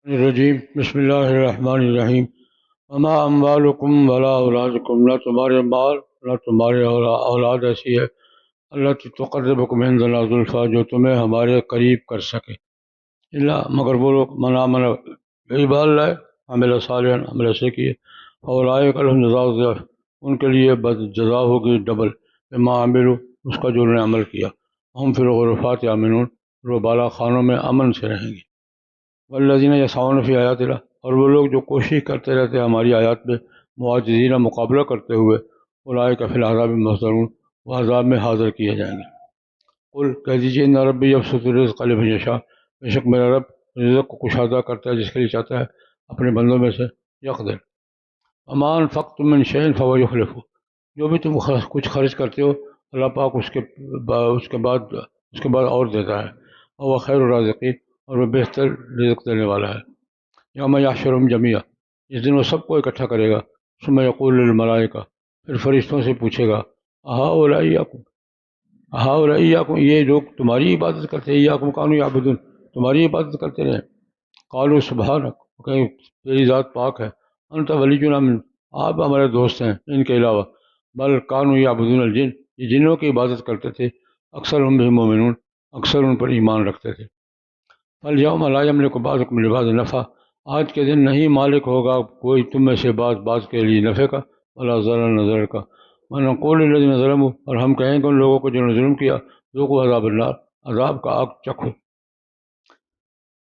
الرجیم بسم اللہ الرحمن الرحیم وما اموالکم ولا اولادکم، نہ تمہارے مال نہ تمہارے اولاد ایسی ہے اللہ تقربکم عندنا زلفیٰ جو تمہیں ہمارے قریب کر سکے، اللہ مگر وہ لوگ من آمن ایمان لائے عمل صالحا عمل سے کیے اولئک لہم جزاء الضعف، ان کے لیے جزا ہوگی ڈبل بما عملوا، اس کا جو انہوں نے عمل کیا، ہم فی الغرفات آمنون، وہ بالا خانوں میں امن سے رہیں گے، والذین یسعون فی آیاتنا، اور وہ لوگ جو کوشش کرتے رہتے ہیں ہماری آیات میں معاجزین مقابلہ کرتے ہوئے، اولئک فی العذاب محضرون، وہ عذاب میں حاضر کیے جائیں گے۔ قل کہہ دیجیے ان ربی یبسط الرزق لمن یشاء، بے شک میرا رب رزق کو کشادہ کرتا ہے جس کے لیے چاہتا ہے اپنے بندوں میں سے، یقدر وما انفقتم من شیء فهو یخلفہ، جو بھی تم کچھ خرچ کرتے ہو اللہ پاک اس کے بعد اور دیتا ہے، اور وہ خیر الرازقین، اور وہ بہتر رزق دینے والا ہے۔ یوم یحشرہم جمیعا، اس دن وہ سب کو اکٹھا کرے گا، ثم یقول للملائکہ، پھر فرشتوں سے پوچھے گا، ہؤلاء ایاکم، یہ لوگ تمہاری عبادت کرتے ہیں، ایاکم کانوا یعبدون، تمہاری عبادت کرتے رہے، قالوا سبحانک، کہ تیری ذات پاک ہے، انت ولینا من، آپ ہمارے دوست ہیں ان کے علاوہ، بل کانوا یعبدون الجن، یہ جنوں کی عبادت کرتے تھے، اکثر ہم بہم مومنون، اکثر ان پر ایمان رکھتے تھے۔ فالیوم لا یملک بعضکم لبعض نفعا، آج کے دن نہیں مالک ہوگا کوئی تم میں سے بعض کے لیے نفع کا، ولا ضرر نہ ضرر کا، ونقول للذین ظلموا، اور ہم کہیں گے ان لوگوں کو جنہوں نے ظلم کیا، ذوقوا عذاب النار، عذاب کا آگ چکھو،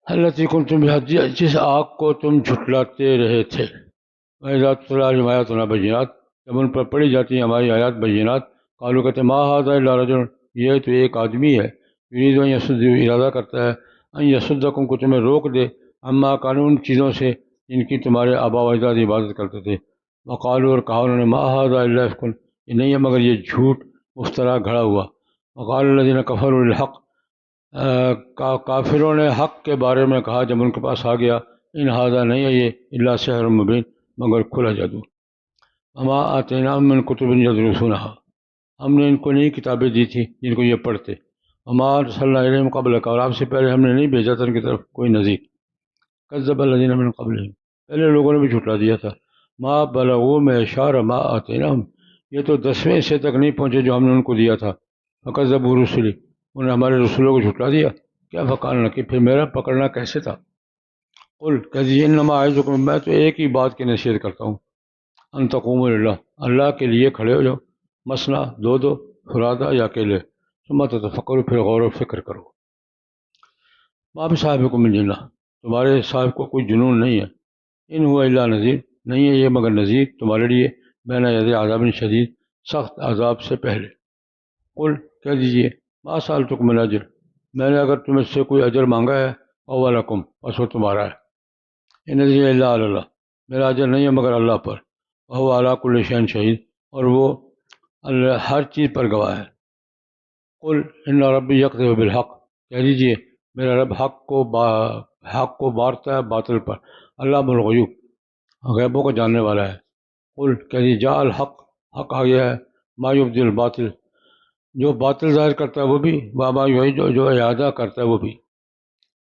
التی کنتم بہا، جس آگ کو تم جھٹلاتے رہے تھے، وَإِذَا تُتْلَىٰ عَلَيْهِمْ آیاتُنَا بَيِّنَاتٍ، جب ان پر پڑھی جاتی ہیں ہماری آیات بینات، قالوا کہتے ہیں ما ھذا الا رجل، یہ تو ایک آدمی ہے، یرید ان یصد، ارادہ کرتا ہے ان یصدکم، کو تمہیں روک دے، اما کانوا، ان چیزوں سے جن کی تمہارے آبا و اجداد عبادت کرتے تھے، وقالوا، اور کہا انہوں نے ما ھذا الا افک، یہ نہیں ہے مگر یہ جھوٹ مفترا گھڑا ہوا، وقال الذین کفروا للحق، کافروں نے حق کے بارے میں کہا جب ان کے پاس آ گیا، ان ھذا، نہیں ہے یہ، الا سحر مبین، مگر کھلا جادو، وما آتیناہم من کتب یدرسونھا، ہم نے ان کو نئی کتابیں دی تھی جن کو یہ پڑھتے، وما ارسلنا الیہم قبلک، اور آپ سے پہلے ہم نے نہیں بھیجا تھا ان کی طرف کوئی نذیر، کذب الذین من قبلہم، پہلے لوگوں نے بھی جھٹلا دیا تھا، ما بلغوا معشار ما آتیناہم، یہ تو 10ویں حصے تک نہیں پہنچے جو ہم نے ان کو دیا تھا، فکذبوا رسلی، انہوں نے ہمارے رسولوں کو جھٹلا دیا، کیا فقال نکیر، پھر میرا پکڑنا کیسے تھا، قل کہہ دیجیے انما اعظکم، میں تو ایک ہی بات کی نصیحت کرتا ہوں، ان تقوموا للہ، اللہ کے لیے کھڑے ہو جاؤ، مثنا، دو دو، فرادا، یا اکیلے، ثم تتفکروا، پھر غور و فکر کرو، ما بصاحبکم من جنہ، تمہارے صاحب کو کوئی جنون نہیں ہے، ان ہوا الا نذیر، نہیں ہے یہ مگر نذیر تمہارے لیے، بین یدی عذاب شدید، سخت عذاب سے پہلے، قل کہہ دیجیے ما سألتکم من اجر، میں نے اگر تم سے کوئی اجر مانگا ہے، اولکم، بس وہ تمہارا ہے، ان اجریہ الا علی اللہ، میرا اجر نہیں ہے مگر اللہ پر، وہو علی کل شیء شہید، اور وہ ہر چیز پر گواہ ہے، قل ان ربی یقذف بالحق، کہہ دیجیے میرا رب حق کو بارتا ہے باطل پر، علام الغیوب، غیبوں کو جاننے والا ہے، قل کہہ دیجیے جاء الحق، حق آ گیا ہے، ما یبدی الباطل، جو باطل ظاہر کرتا ہے وہ بھی، وما یعید، جو اعادہ کرتا ہے وہ بھی،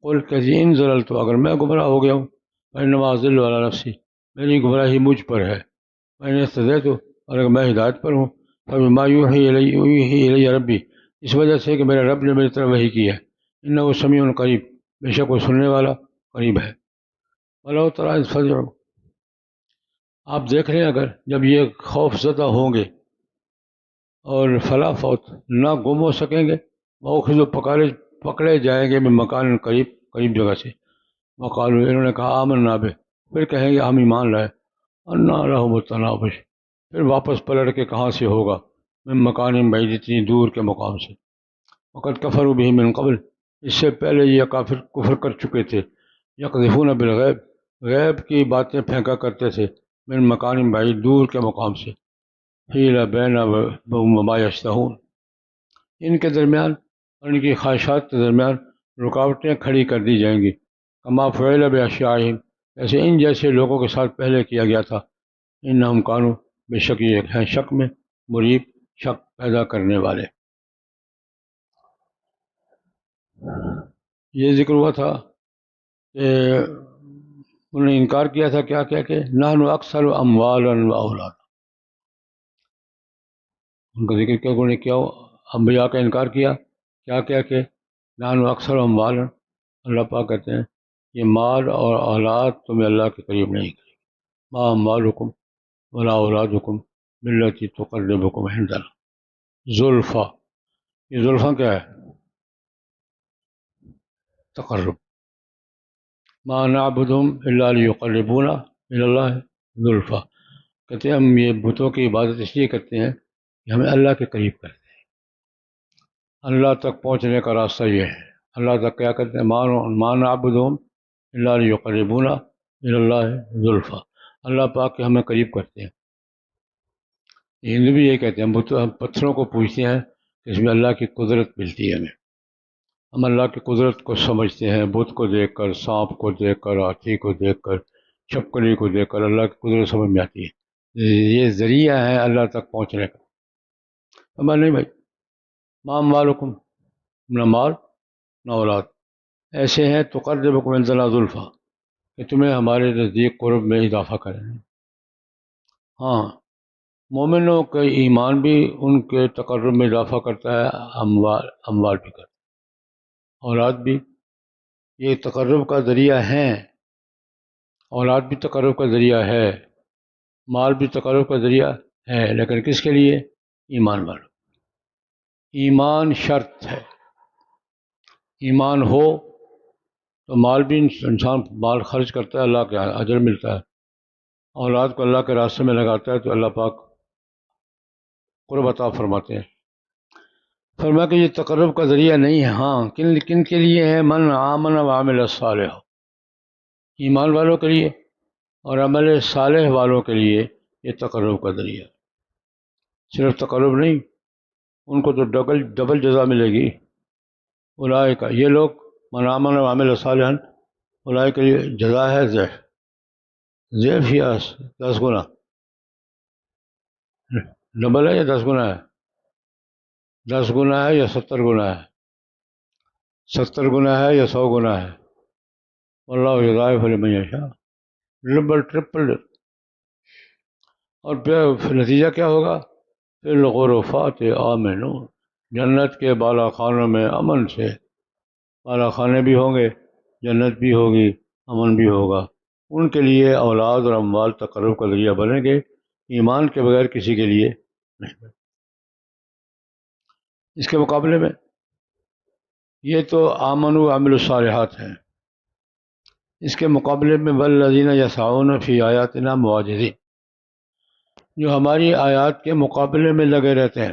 قل کہہ دیجیے ان ضللت، اگر میں گمراہ ہو گیا ہوں، فانما اضل علی نفسی، میری گمراہی مجھ پر ہے، وان اهتدیت، اور اگر میں ہدایت پر ہوں، فبما یوحی الی ربی، اس وجہ سے کہ میرے رب نے میری طرف وحی کی ہے، انہ سمیع قریب، بے شک وہ سننے والا قریب ہے، ولو تری اذ فزعوا، آپ دیکھ رہے ہیں اگر جب یہ خوف زدہ ہوں گے اور فلا فوت، نہ گم ہو سکیں گے، وہ پکڑے جائیں گے من مکان قریب جگہ سے، وقالوا، انہوں نے کہا آمنا بہ، پھر کہیں گے ہم ایمان لائے، انا لہم التناوش، پھر واپس پلٹ کے کہاں سے ہوگا، من مکان بعید، اتنی دور کے مقام سے، وقد کفروا به من قبل، اس سے پہلے یہ کافر کفر کر چکے تھے، یقذفون بالغیب، غیب کی باتیں پھینکا کرتے تھے، من مکان بعید، دور کے مقام سے، حیل بینہم وما یشتہون، ان کے درمیان اور ان کی خواہشات کے درمیان رکاوٹیں کھڑی کر دی جائیں گی، کما فعل باشیاعہم، ایسے ان جیسے لوگوں کے ساتھ پہلے کیا گیا تھا، انہم کانوا، بے شک یہ ہیں شک میں مریب، شک پیدا کرنے والے۔ یہ ذکر ہوا تھا کہ انہوں نے انکار کیا تھا کیا کہہ کے، نحن اکثر اموالا و اولاد، ان کا ذکر کیا انہوں نے کیا، انبیاء کا انکار کیا کیا کہہ کے، نحن اکثر اموالا، اللہ پاک کہتے ہیں یہ مال اور اولاد تمہیں اللہ کے قریب نہیں کرے، ما اموالکم ولا اولادکم باللتی تقربکم عندنا زلفا، یہ زلفا کیا ہے؟ تقرب، ما نعبدہم الا لیقربونا الی اللہ زلفا، کہتے ہیں ہم یہ بتوں کی عبادت اس لیے کرتے ہیں کہ ہمیں اللہ کے قریب کرتے ہیں، اللہ تک پہنچنے کا راستہ یہ ہے، اللہ تک کیا کرتے ہیں، ما نعبدہم الا لیقربونا الی اللہ زلفا، اللہ پاک کے ہمیں قریب کرتے ہیں۔ ہندو بھی یہ کہتے ہیں ہم پتھروں کو پوجتے ہیں کہ اس میں اللہ کی قدرت ملتی ہے ہمیں، ہم اللہ کی قدرت کو سمجھتے ہیں، بت کو دیکھ کر، سانپ کو دیکھ کر، ہاتھی کو دیکھ کر، چھپکلی کو دیکھ کر اللہ کی قدرت سمجھ میں آتی ہے، یہ ذریعہ ہے اللہ تک پہنچنے کا۔ ہمارا نہیں بھائی، ما اموالکم، نہ مال نہ اولاد، ایسے ہیں تقربکم عندنا زلفا کہ تمہیں ہمارے نزدیک قرب میں اضافہ کریں۔ ہاں، مومنوں کا ایمان بھی ان کے تقرب میں اضافہ کرتا ہے، اموال بھی کرتا ہے، اولاد بھی، یہ تقرب کا ذریعہ ہیں، اولاد بھی تقرب کا ذریعہ ہے، مال بھی تقرب کا ذریعہ ہے، لیکن کس کے لیے؟ ایمان والوں، ایمان شرط ہے، ایمان ہو تو مال بھی، انسان مال خرچ کرتا ہے اللہ کے اجر ملتا ہے، اولاد کو اللہ کے راستے میں لگاتا ہے تو اللہ پاک قرب عطا فرماتے ہیں۔ فرمایا کہ یہ تقرب کا ذریعہ نہیں ہے، ہاں کن کن کے لیے ہے؟ من آمن و عامل صالح، ایمان والوں کے لیے اور عمل صالح والوں کے لیے یہ تقرب کا ذریعہ ہے، صرف تقرب نہیں، ان کو تو ڈبل جزا ملے گی۔ اولئک، یہ لوگ، من آمن و عامل صالحا، اولئک کے لیے جزا ہے ضعف، ضعف یا 10 گنا، ڈبل ہے یا 10 گنا ہے؟ 10 گنا ہے یا 70 گنا ہے؟ 70 گنا ہے یا 100 گنا ہے؟ واللہ یضاعف لمن یشاء، ڈبل ٹرپل، اور پھر نتیجہ کیا ہوگا؟ فی الغرفات آمنون، جنت کے بالا خانوں میں امن سے، بالا خانے بھی ہوں گے، جنت بھی ہوگی، امن بھی ہوگا، ان کے لیے اولاد اور اموال تقرب کا ذریعہ بنیں گے، ایمان کے بغیر کسی کے لیے نہیں۔ اس کے مقابلے میں یہ تو آمن و عامل الصالحات ہیں، اس کے مقابلے میں والذین یسعون فی آیاتنا معاجزین، جو ہماری آیات کے مقابلے میں لگے رہتے ہیں،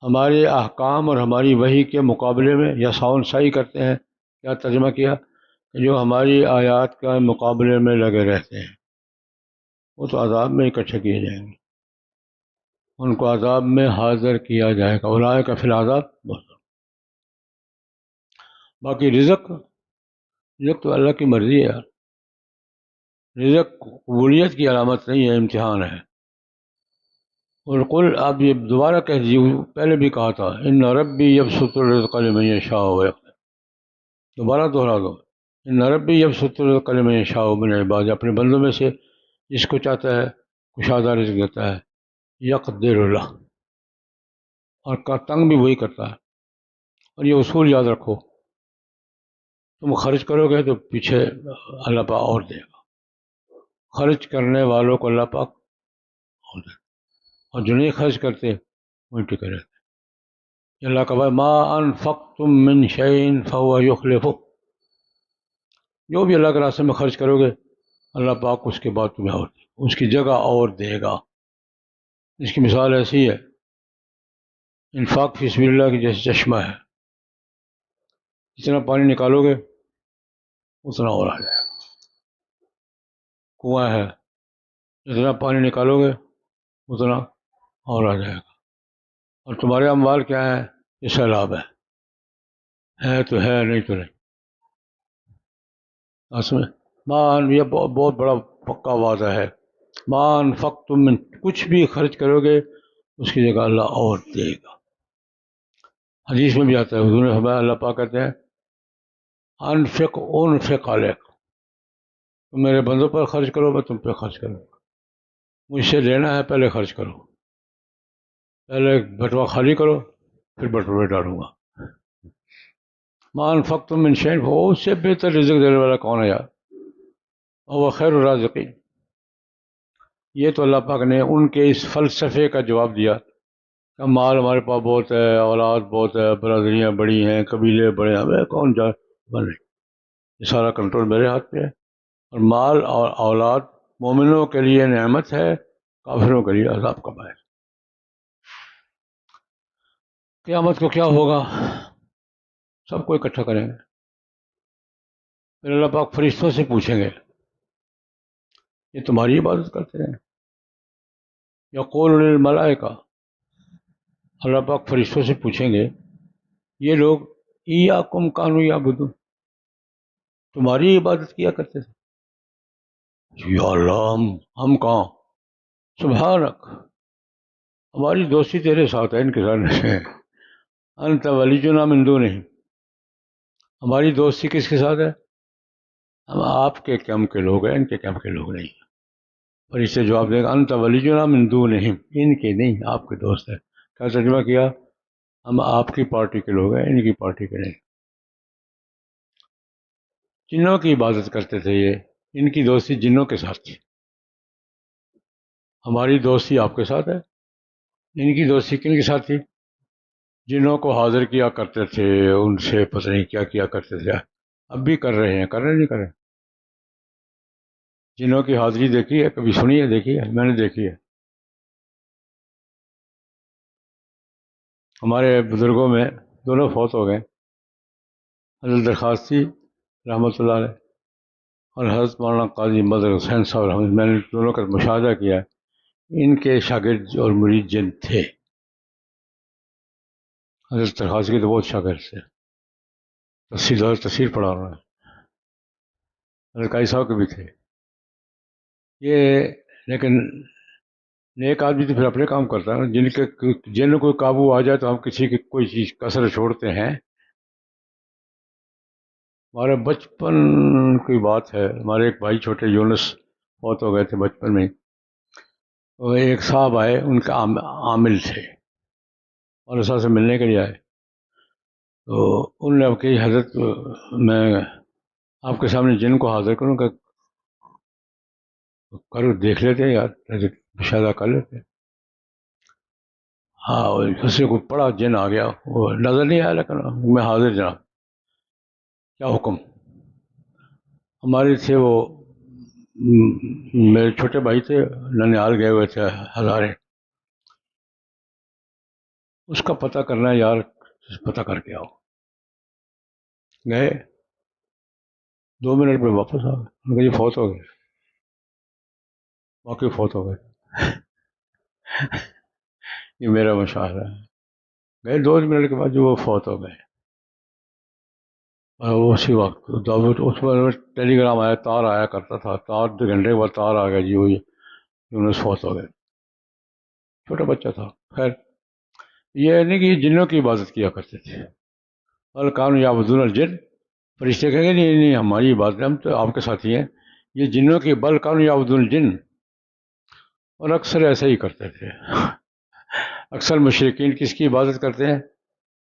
ہمارے احکام اور ہماری وحی کے مقابلے میں یسعون سعی کرتے ہیں، کیا ترجمہ کیا؟ کہ جو ہماری آیات کے مقابلے میں لگے رہتے ہیں وہ تو عذاب میں اکٹھے کیے جائیں گے، ان کو عذاب میں حاضر کیا جائے گا، اولئک فی العذاب محضرون۔ باقی رزق تو اللہ کی مرضی ہے یار، رزق قبولیت کی علامت نہیں ہے، امتحان ہے۔ اور قل، آپ یہ دوبارہ کہہ دیجیے، پہلے بھی کہا تھا، ان ربی یبسط الرزق لمن یشاء ویقدر، دوبارہ دوہرا دو، ان ربی یبسط الرزق لمن یشاء من عبادہ، اپنے بندوں میں سے جس کو چاہتا ہے کشادہ رزق دیتا ہے، یقدر اللہ، اور کا تنگ بھی وہی کرتا ہے۔ اور یہ اصول یاد رکھو، تم خرچ کرو گے تو پیچھے اللہ پاک اور دے گا، خرچ کرنے والوں کو اللہ پاک اور دے گا، اور جو نہیں خرچ کرتے وہیں ٹکے رہتے۔ اللہ کا بھائی، ما انفقتم من شیء فهو یخلفہ، جو بھی اللہ کے راستے میں خرچ کرو گے اللہ پاک اس کے بعد تمہیں اور دے گا، اس کی جگہ اور دے گا۔ اس کی مثال ایسی ہے، انفاق فی سبیل اللہ کی جیسے چشمہ ہے، جتنا پانی نکالو گے اتنا اور آ جائے گا، کنواں ہے، جتنا پانی نکالو گے اتنا اور آ جائے گا، اور تمہارے اموال کیا ہیں؟ یہ سیلاب ہے تو ہے، نہیں تو نہیں۔ اصل میں یہ بہت بڑا پکا وعدہ ہے، ما انفقتم من، کچھ بھی خرچ کرو گے اس کی جگہ اللہ اور دے گا۔ حدیث میں بھی آتا ہے، حضور نے فرمایا، اللہ پاک کہتے ہیں انفق علیک، تم میرے بندوں پر خرچ کرو، میں تم پہ خرچ کروں، مجھ سے لینا ہے پہلے خرچ کرو، پہلے بٹوا خالی کرو پھر بٹوے ڈالوں گا۔ ما انفقتم من شیء، وہ اس سے بہتر رزق دینے والا کون ہے یار، اور وہ خیر الرازقین۔ یہ تو اللہ پاک نے ان کے اس فلسفے کا جواب دیا کہ مال ہمارے پاس بہت ہے، اولاد بہت ہے، برادریاں بڑی ہیں، قبیلے بڑے ہیں، ہمیں کون جا بنے، یہ سارا کنٹرول میرے ہاتھ پہ ہے۔ اور مال اور اولاد مومنوں کے لیے نعمت ہے، کافروں کے لیے عذاب کا باعث۔ قیامت کو کیا ہوگا، سب کو اکٹھا کریں گے، پھر اللہ پاک فرشتوں سے پوچھیں گے یہ تمہاری عبادت کرتے ہیں؟ یقول للملائکہ، اللہ پاک فرشتوں سے پوچھیں گے یہ لوگ ایاکم کانوا یعبدون، تمہاری عبادت کیا کرتے تھے؟ یا اللہ، ہم کہاں، سبحانک، ہماری دوستی تیرے ساتھ ہے، ان کے ساتھ نہیں ہے، انت ولیجنا من دونہم، ہماری دوستی کس کے ساتھ ہے، ہم آپ کے کم کے لوگ ہیں، ان کے کم کے لوگ نہیں۔ اور اس سے جواب دے گا انت ولیجنا من دونہم، ان کے نہیں، آپ کے دوست ہیں۔ کیا ترجمہ کیا، ہم آپ کی پارٹی کے لوگ ہیں، ان کی پارٹی کے نہیں۔ جنوں کی عبادت کرتے تھے یہ، ان کی دوستی جنوں کے ساتھ تھی، ہماری دوستی آپ کے ساتھ ہے۔ ان کی دوستی کن کے ساتھ تھی، جنوں کو حاضر کیا کرتے تھے، ان سے پتہ نہیں کیا کیا کرتے تھے، اب بھی کر رہے ہیں، کر رہے نہیں کر رہے؟ جنوں کی حاضری دیکھی ہے، کبھی سنی ہے، دیکھی ہے؟ میں نے دیکھی ہے۔ ہمارے بزرگوں میں دونوں فوت ہو گئے، حضرت درخواستی رحمۃ اللہ علیہ اور حضرت مولانا قاضی مظہر حسین صاحب رحمۃ، میں نے دونوں کا مشاہدہ کیا ہے، ان کے شاگرد اور مرید جن تھے۔ حضرت درخواستی کے تو بہت شاگرد تھے، تفسیر پڑھا انہوں نے، حضرت قاضی صاحب کے بھی تھے یہ۔ لیکن نیک آدمی تو پھر اپنے کام کرتا ہے نا، جن کو قابو آ جائے تو ہم کسی کی کوئی چیز کسر چھوڑتے ہیں۔ ہمارے بچپن کی بات ہے، ہمارے ایک بھائی چھوٹے یونس فوت ہو گئے تھے بچپن میں، وہ ایک صاحب آئے، ان کا عامل تھے، اور صاحب سے ملنے کے لیے آئے، تو ان نے اب کہ حضرت میں آپ کے سامنے جن کو حاضر کروں کہ کرو، دیکھ لیتے ہیں یار، مشاہدہ کر لیتے ہیں۔ ہاں، اس سے کوئی بڑا جن آ گیا، وہ نظر نہیں آیا لیکن میں حاضر جناب، کیا حکم؟ ہمارے تھے وہ میرے چھوٹے بھائی تھے، ننیال گئے ہوئے تھے ہزارے، اس کا پتہ کرنا ہے یار، پتہ کر کے آؤ۔ گئے، 2 منٹ میں واپس آ گئے، ان کا یہ فوت ہو گئے، واقعی فوت ہو گئے۔ یہ میرا مشاہدہ ہے، گئے 2 منٹ کے بعد جو وہ فوت ہو گئے، اور اسی وقت اس پر ٹیلی گرام آیا، تار آیا کرتا تھا، تار 2 گھنٹے کے بعد تار آ گیا جی، وہی یونس فوت ہو گئے، چھوٹا بچہ تھا۔ خیر، یہ نہیں کہ یہ جنوں کی عبادت کیا کرتے تھے، الکان یعبدون الجن، فرشتے کہیں گے نہیں نہیں ہماری عبادت، ہم تو آپ کے ساتھی ہیں، یہ جنوں کی بل کان یعبدون الجن، اور اکثر ایسے ہی کرتے تھے۔ اکثر مشرکین کس کی عبادت کرتے ہیں،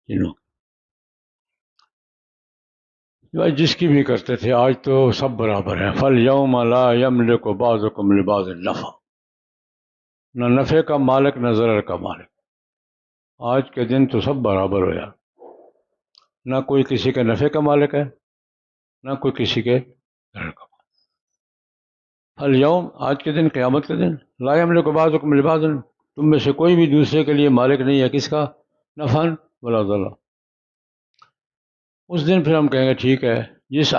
جنوں، جس کی بھی کرتے تھے۔ آج تو سب برابر ہیں، فَالْيَوْمَ لَا يَمْلِكُ بَعْضُكُمْ لِبَعْضٍ نَفْعًا، نہ نفع کا مالک نہ ضرر کا مالک، آج کے دن تو سب برابر ہو یار، نہ کوئی کسی کے نفع کا مالک ہے، نہ کوئی کسی کے ضرر کا مالک۔ اليوم، آج کے دن، قیامت کے دن، لا يملك بعضكم لبعض، تم میں سے کوئی بھی دوسرے کے لیے مالک نہیں ہے، کس کا، نفعا ولا ضرر۔ اس دن پھر ہم کہیں گے ٹھیک ہے، جس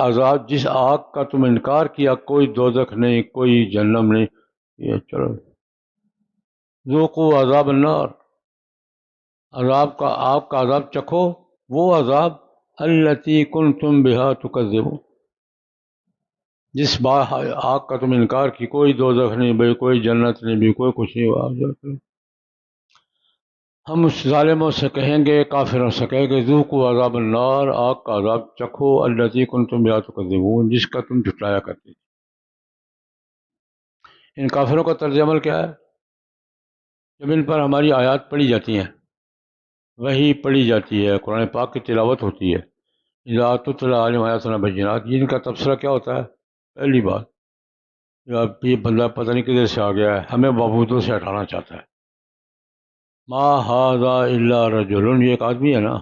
آگ کا تم انکار کیا، کوئی دوزخ نہیں، کوئی جہنم نہیں، یہ چلو ذوقوا عذاب النار، آگ کا عذاب چکھو، وہ عذاب التی کنتم بہا تکذبون، جس آگ کا تم انکار کی، کوئی دوزخ نہیں بھائی، کوئی جنت نہیں بھی، کوئی کچھ نہیں ہوا۔ ہم اس ظالموں سے کہیں گے، کافروں سے کہیں گے ذوقوا عذاب النار، آگ کا عذاب چکھو، التی کنتم بہا تکذبون، جس کا تم جھٹلایا کرتے تھے۔ ان کافروں کا طرز عمل کیا ہے؟ جب ان پر ہماری آیات پڑھی جاتی ہیں، وہی پڑھی جاتی ہے، قرآن پاک کی تلاوت ہوتی ہے، اذا تتلی علیہم آیاتنا بینات، ان کا تبصرہ کیا ہوتا ہے؟ پہلی بات، اب یہ بندہ پتہ نہیں کدھر سے آ گیا ہے، ہمیں معبودوں سے ہٹانا چاہتا ہے۔ ما ھذا الا رجل، یہ ایک آدمی ہے نا،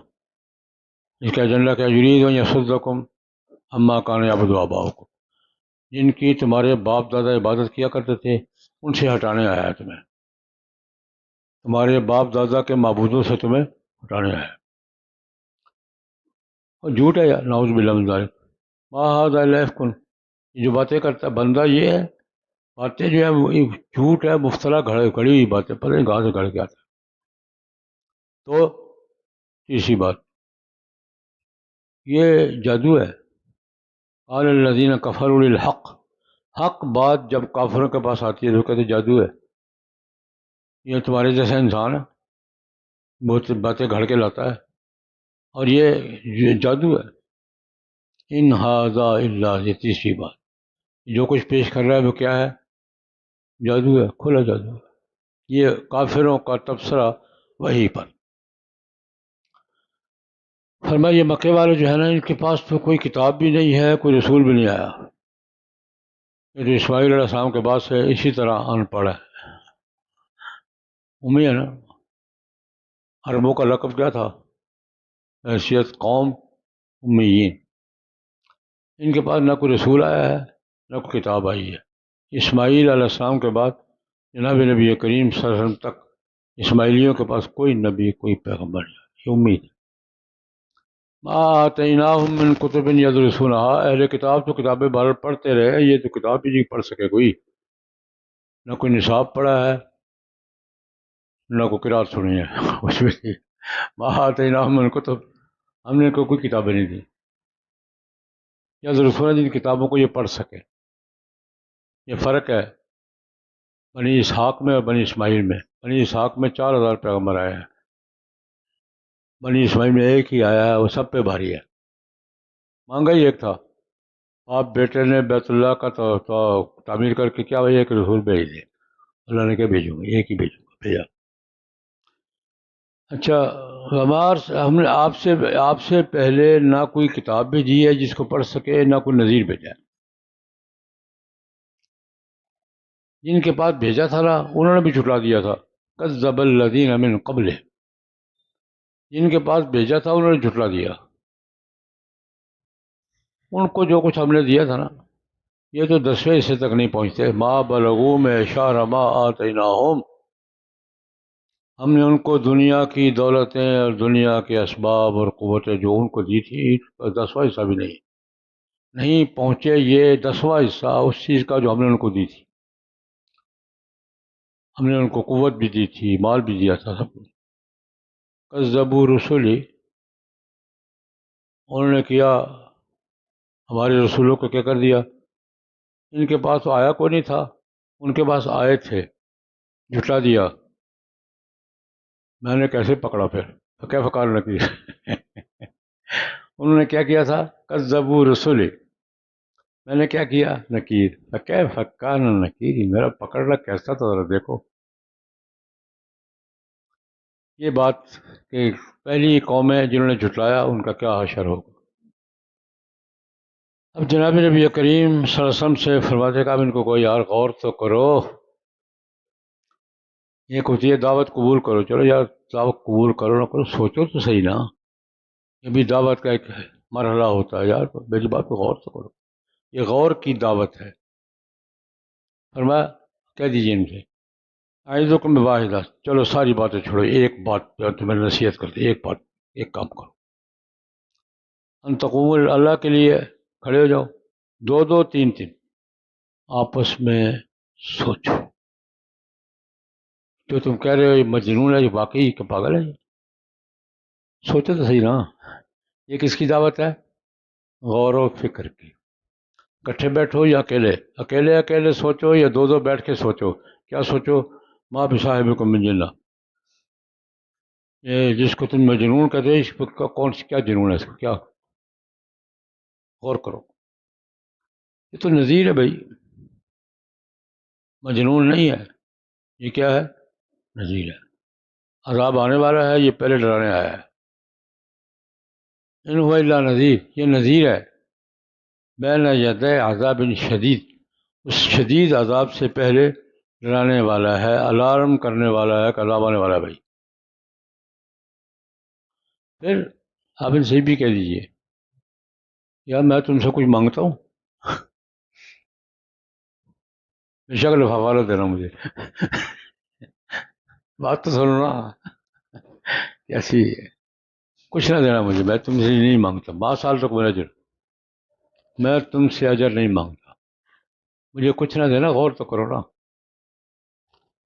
اس کا ایجنڈا کیا؟ یرید ان یصدکم عما کان یعبد آباؤکم، جن کی تمہارے باپ دادا عبادت کیا کرتے تھے ان سے ہٹانے آیا ہے تمہیں، تمہارے باپ دادا کے معبودوں سے تمہیں ہٹانے آیا ہے، اور جھوٹ ہے یار، نعوذ باللہ من ذالک۔ ما ھذا الا افک، یہ جو باتیں کرتا ہے بندہ یہ ہے، باتیں جو ہے وہ جھوٹ ہے، مفترا گھڑی ہوئی باتیں، پتہ نہیں کہاں سے گھڑ کے آتا ہے۔ تو تیسری بات، یہ جادو ہے۔ قال الذین کفروا للحق، حق بات جب کافروں کے پاس آتی ہے تو کہتے جادو ہے، یہ تمہارے جیسا انسان ہے، بہت باتیں گھڑ کے لاتا ہے، اور یہ جادو ہے۔ ان ھذا الا، یہ تیسری بات، جو کچھ پیش کر رہا ہے وہ کیا ہے؟ جادو ہے، کھلا جادو ہے۔ یہ کافروں کا تبصرہ وہی پر۔ فرمایا یہ مکے والے جو ہے نا، ان کے پاس تو کوئی کتاب بھی نہیں ہے، کوئی رسول بھی نہیں آیا، یہ تو اسماعیل علیہ السلام کے بعد سے اسی طرح ان پڑھ ہے، امی ہے نا۔ عربوں کا لقب کیا تھا؟ حیثیت قوم امیین، ان کے پاس نہ کوئی رسول آیا ہے نہ کوئی کتاب آئی ہے۔ اسماعیل علیہ السلام کے بعد جناب نبی کریم صلی اللہ علیہ وسلم تک اسماعیلیوں کے پاس کوئی نبی کوئی پیغمبر نہیں، یہ امید ہے۔ ما آتیناہم من کتب یدرسونہا، اہل کتاب تو کتابیں بار پڑھتے رہے، یہ تو کتاب بھی نہیں پڑھ سکے کوئی، نہ کوئی نصاب پڑھا ہے نہ کوئی قرأت سنی ہے اس میں۔ ما آتیناہم من کتب، ہم نے کوئی کتابیں نہیں دی، یدرسونہ جن کتابوں کو یہ پڑھ سکے۔ یہ فرق ہے بنی اسحاق میں اور بنی اسماعیل میں۔ بنی اسحاق میں 4000 پیغمبر آئے ہیں، بنی اسماعیل میں ایک ہی آیا ہے، وہ سب پہ بھاری ہے، مانگا ہی ایک تھا۔ آپ بیٹے نے بیت اللہ کا تو تعمیر کر کے کیا وجہ کہ رسول بھیج دے، اللہ نے کیا بھیجوں گا، ایک ہی بھیجوں گا، بھیجا۔ اچھا، ہم نے آپ سے پہلے نہ کوئی کتاب بھیجی ہے جس کو پڑھ سکے، نہ کوئی نذیر بھیجا ہے۔ جن کے پاس بھیجا تھا نا انہوں نے بھی جھٹلا دیا تھا، کذب الذین من قبل، جن کے پاس بھیجا تھا انہوں نے جھٹلا دیا، ان کو جو کچھ ہم نے دیا تھا نا یہ تو 10ویں حصے تک نہیں پہنچتے۔ ما بلغوا معشار ما آتیناہم، ہم نے ان کو دنیا کی دولتیں اور دنیا کے اسباب اور قوتیں جو ان کو دی تھی 10واں حصہ بھی نہیں پہنچے، یہ 10واں حصہ اس چیز کا جو ہم نے ان کو دی تھی۔ ہم نے ان کو قوت بھی دی تھی، مال بھی دیا تھا، سب کچھ۔ کذبوا رسلی، انہوں نے کیا ہمارے رسولوں کو کیا کر دیا؟ ان کے پاس تو آیا کوئی نہیں تھا، ان کے پاس آئے تھے، جھٹلا دیا۔ میں نے کیسے پکڑا پھر کیا فکار نکیر انہوں نے کیا کیا تھا؟ کذبوا رسلی، میں نے کیا کیا؟ نکیر، کیف کان نکیر، میرا پکڑنا کیسا تھا ذرا دیکھو۔ یہ بات کہ پہلی قومیں جنہوں نے جھٹلایا ان کا کیا حشر ہوگا۔ اب جناب نبی کریم صلی اللہ علیہ وسلم سے فرماتے کہ اب ان کو کوئی یار غور تو کرو، یہ ہوتی ہے دعوت قبول کرو، چلو یار دعوت قبول کرو نہ کرو سوچو تو صحیح نا، یہ بھی دعوت کا ایک مرحلہ ہوتا ہے یار، میری بات پہ غور تو کرو، یہ غور کی دعوت ہے۔ فرمایا کہہ دیجیے ان سے اعظکم بواحدہ، چلو ساری باتیں چھوڑو، ایک بات پہ تمہیں نصیحت کرتے، ایک بات، ایک کام کرو، ان تقوموا اللہ کے لیے کھڑے ہو جاؤ، دو دو تین تین، آپس میں سوچو، جو تم کہہ رہے ہو یہ مجنون ہے، یہ واقعی کہ پاگل ہے، سوچو تو صحیح نا۔ یہ کس کی دعوت ہے؟ غور و فکر کی۔ کٹھے بیٹھو یا اکیلے، اکیلے سوچو یا دو دو بیٹھ کے سوچو، کیا سوچو؟ ماں بصاحبکم من جنہ، یہ جس کو تم مجنون کہتے ہو اس کا کون سی کیا جنون ہے، اس کو کیا؟ غور کرو، یہ تو نذیر ہے بھائی، مجنون نہیں ہے، یہ کیا ہے؟ نذیر ہے۔ عذاب آنے والا ہے، یہ پہلے ڈرانے آیا ہے۔ ان هو الا نذیر، یہ نذیر ہے، بین یدی عذاب شدید، اس شدید عذاب سے پہلے ڈرانے والا ہے، الارم کرنے والا ہے کہ عذاب آنے والا ہے بھائی۔ پھر آپ ان سے بھی کہہ دیجئے یا میں تم سے کچھ مانگتا ہوں؟ بے شک لفافہ نہ دینا مجھے، بات تو سنو نا کیسی ہے، کچھ نہ دینا مجھے، میں تم سے نہیں مانگتا، 12 سال تک میرا اجر، میں تم سے اجر نہیں مانگتا، مجھے کچھ نہ دینا، غور تو کرو نا۔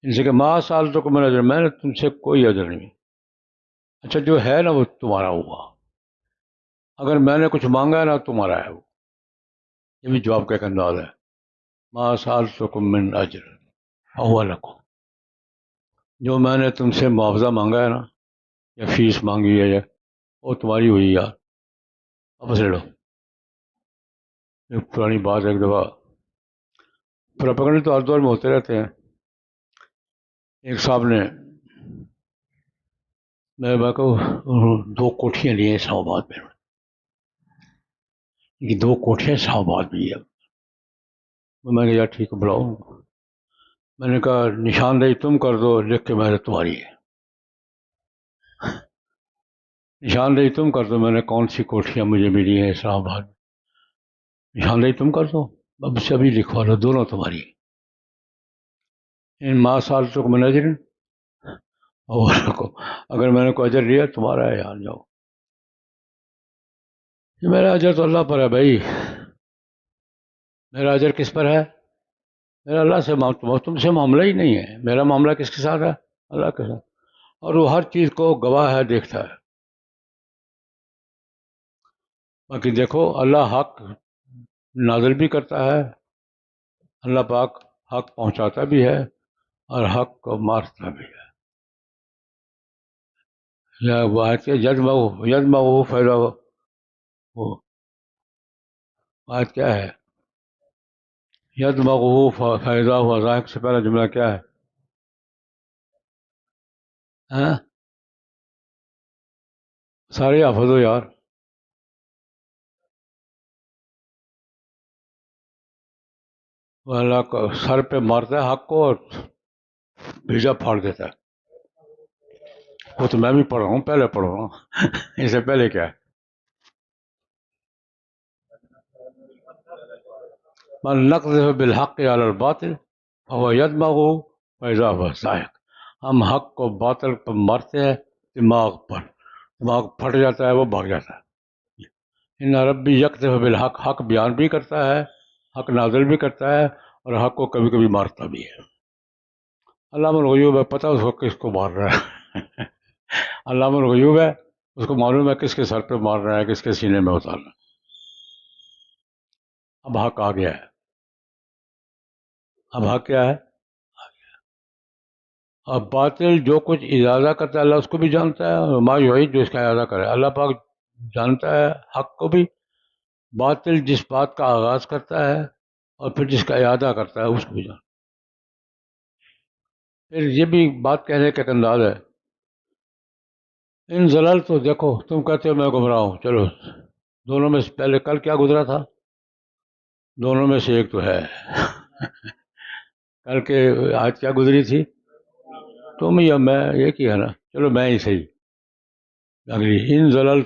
ان سے کہ 12 سال تک میرا اجر، میں نے تم سے کوئی اجر نہیں۔ اچھا جو ہے نا وہ تمہارا ہوا، اگر میں نے کچھ مانگا ہے نا تمہارا ہے وہ، یہ بھی جواب کا ایک انداز ہے۔ ما سألتکم من اجر فہو لکم، جو میں نے تم سے معاوضہ مانگا ہے نا، یا فیس مانگی ہے، یا وہ تمہاری ہوئی یار، اب سے لو۔ ایک پرانی بات ہے، ایک دفعہ پروپیگنڈے تو ہر دور میں ہوتے رہتے ہیں، ایک صاحب نے میرے بھائی کو 2 کوٹھیاں لی ہیں اسلام آباد میں، یہ 2 کوٹھیاں اسلام آباد میں ہے۔ میں نے کہا ٹھیک ہے بلاؤ، میں نے کہا نشاندہی تم کر دو، لکھ کے میں تمہاری ہے، نشاندہی تم کر دو، میں نے کون سی کوٹھیاں مجھے ملی ہیں اسلام آباد میں، نشاندہی تم کر دو، اب سے ابھی لکھوا لو، دونوں تمہاری ہیں۔ ان ما سألتکم من اجر فہو لکم، اگر میں نے کوئی اجر لیا تمہارا ہے، یار جاؤ، یہ میرا اجر تو اللہ پر ہے بھائی، میرا اجر کس پر ہے؟ میرا اللہ سے، تم سے معاملہ ہی نہیں ہے، میرا معاملہ کس کے ساتھ ہے؟ اللہ کے ساتھ، اور وہ ہر چیز کو گواہ ہے، دیکھتا ہے۔ باقی دیکھو اللہ حق نازل بھی کرتا ہے، اللہ پاک حق پہنچاتا بھی ہے اور حق کو مارتا بھی ہے۔ یا وہ آیت کے یدمغ فیضا، وہ آیت کیا ہے؟ یدمغ فیضا ہوا ذاہق سے پہلا جملہ کیا ہے؟ ہاں سارے حافظ ہو یار۔ وہ اللہ کو سر پہ مارتا ہے حق کو اور بھیجا پھاڑ دیتا ہے۔ وہ تو میں بھی پڑھ رہا ہوں، پہلے پڑھ رہا ہوں اس سے پہلے کیا ہے؟ من نقذف بالحق علی الباطل فهو یدمغ فاذا هو زاہق، ہم حق کو باطل پر مارتے ہیں دماغ پر، دماغ پھٹ جاتا ہے، وہ بھاگ جاتا ہے۔ ان ربی یقذف بالحق، حق بیان بھی کرتا ہے، حق نازل بھی کرتا ہے، اور حق کو کبھی کبھی مارتا بھی ہے۔ علامہ الغیوب ہے، پتہ اس کو کس کو مار رہا ہے علامہ الغیوب ہے، اس کو معلوم ہے کس کے سر پہ مار رہا ہے، کس کے سینے میں اتارنا ہے۔ اب حق آ گیا ہے، اب حق کیا ہے؟ اور باطل جو کچھ ارادہ کرتا ہے اللہ اس کو بھی جانتا ہے، اور ما یعید جو اس کا ارادہ کرے، اللہ پاک جانتا ہے حق کو بھی، باطل جس بات کا آغاز کرتا ہے اور پھر جس کا ارادہ کرتا ہے اس کو بھی جانتا ہے۔ پھر یہ بھی بات کہنے کا ایک انداز ہے، ان زلل تو دیکھو تم کہتے ہو میں گمراہ ہوں، چلو دونوں میں سے پہلے کل کیا گزرا تھا؟ دونوں میں سے ایک تو ہے کل کے آج کیا گزری تھی؟ تم یا میں، ایک ہی ہے نا، چلو میں ہی صحیح، اگلی ان زلل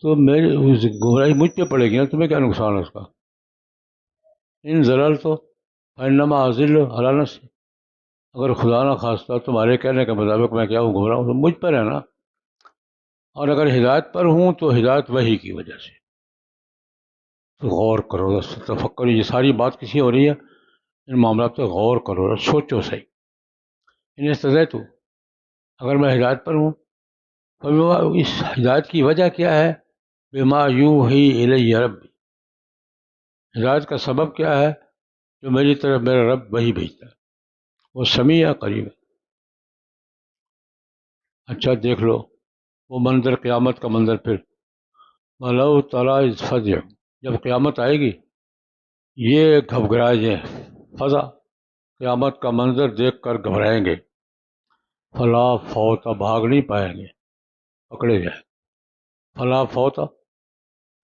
تو میری گمراہی مجھ پہ پڑے گی نا، تمہیں کیا نقصان ہے اس کا؟ ان زلل تو فانما اضل علی نفسی، اگر خدا نہ خواستہ تمہارے کہنے کے مطابق میں کیا ہوں گمراہ ہوں تو مجھ پر ہے نا، اور اگر ہدایت پر ہوں تو ہدایت وحی کی وجہ سے۔ تو غور کرو، تفکر، یہ ساری بات کسی ہو رہی ہے، ان معاملات پہ غور کرو، سوچو صحیح۔ ان استدعیت، اگر میں ہدایت پر ہوں تو اس ہدایت کی وجہ کیا ہے؟ بما یوحی الی ربی، ہدایت کا سبب کیا ہے؟ جو میری طرف میرا رب وہی بھیجتا ہے، وہ سمیع قریب ہے۔ اچھا دیکھ لو وہ منظر، قیامت کا منظر، پھر ولو تری اذ فزع، جب قیامت آئے گی یہ گھبرائے جائیں، فضا قیامت کا منظر دیکھ کر گھبرائیں گے، فلا فوت، بھاگ نہیں پائیں گے، پکڑے جائیں، فلا فوت،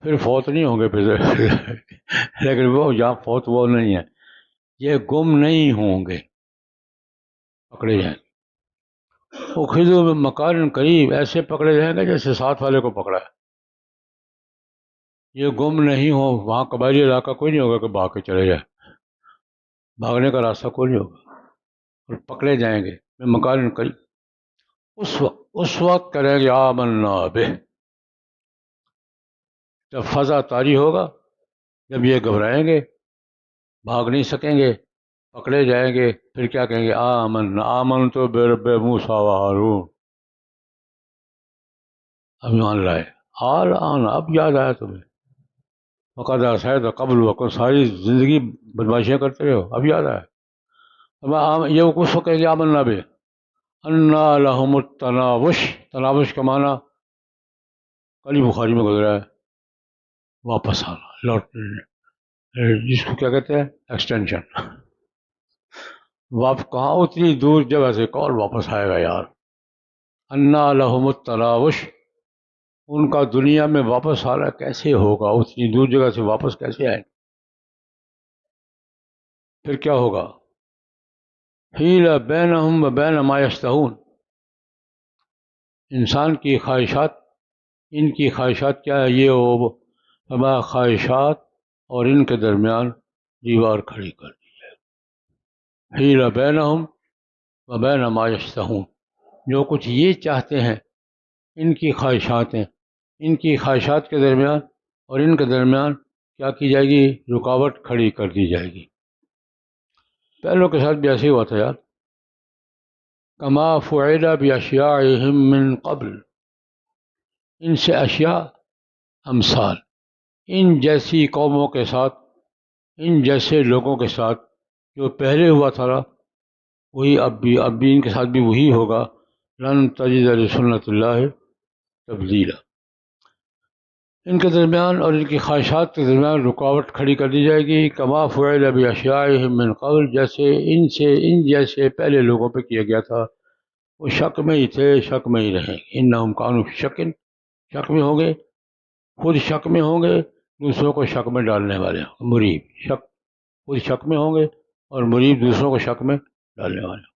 پھر فوت نہیں ہوں گے پھر لیکن وہ یہاں فوت وہ نہیں ہے، یہ گم نہیں ہوں گے، پکڑے جائیں گے۔ اخذوا من مکان قریب، ایسے پکڑے جائیں گے جیسے ساتھ والے کو پکڑا ہے، یہ گم نہیں ہو، وہاں قبائلی علاقہ کوئی نہیں ہوگا کہ بھاگ کے چلے جائیں، بھاگنے کا راستہ کوئی نہیں ہوگا، اور پکڑے جائیں گے من مکان قریب، اس وقت کریں گے آمنا بہ، جب فضا طاری ہوگا، جب یہ گھبرائیں گے، بھاگ نہیں سکیں گے، پکڑے جائیں گے، پھر کیا کہیں گے آمن تو برب موسیٰ و ہارون، اب ایمان لائے، اب یاد آیا تمہیں، وقد عصیت قبل، وقت ساری زندگی بدماشیاں کرتے رہے ہو، اب یاد آیا۔ یہ اس وقت کہیں گے آمنا بہ انا لہم التناوش، تناوش کا معنی کل ہی بخاری میں گزرا ہے، واپس آنا، لوٹ، جس کو کیا کہتے ہیں ایکسٹینشن، کہاں اتنی دور جگہ سے کون واپس آئے گا یار، انا لہم التناوش، ان کا دنیا میں واپس آنا کیسے ہوگا، اتنی دور جگہ سے واپس کیسے آئیں، پھر کیا ہوگا، حیل بینہم و بین ما یشتہون، انسان کی خواہشات، ان کی خواہشات کیا ہے، یہ وہ ہمارا خواہشات اور ان کے درمیان دیوار کھڑی کر دی ہے، حیل بینہم و بین ما یشتہون، جو کچھ یہ چاہتے ہیں، ان کی خواہشات ہیں، ان کی خواہشات کے درمیان اور ان کے درمیان کیا کی جائے گی، رکاوٹ کھڑی کر دی جائے گی۔ پہلوں کے ساتھ بھی ایسے ہی ہوا تھا یار، کما فعل باشیاعہم من قبل، ان سے اشیاء امثال، ان جیسی قوموں کے ساتھ، ان جیسے لوگوں کے ساتھ جو پہلے ہوا تھا نا، وہی اب بھی ان کے ساتھ بھی وہی ہوگا، لن تجد لسنت اللہ تبدیلا، ان کے درمیان اور ان کی خواہشات کے درمیان رکاوٹ کھڑی کر دی جائے گی، کما فعل باشیاعہم من قبل، جیسے ان جیسے پہلے لوگوں پہ کیا گیا تھا، وہ شک میں ہی تھے، شک میں ہی رہیں گے، انہم کانوا فی شک، شک میں ہوں گے، خود شک میں ہوں گے، دوسروں کو شک میں ڈالنے والے ہوں گے، مریب، خود شک میں ہوں گے اور مریب دوسروں کو شک میں ڈالنے والے ہوں گے۔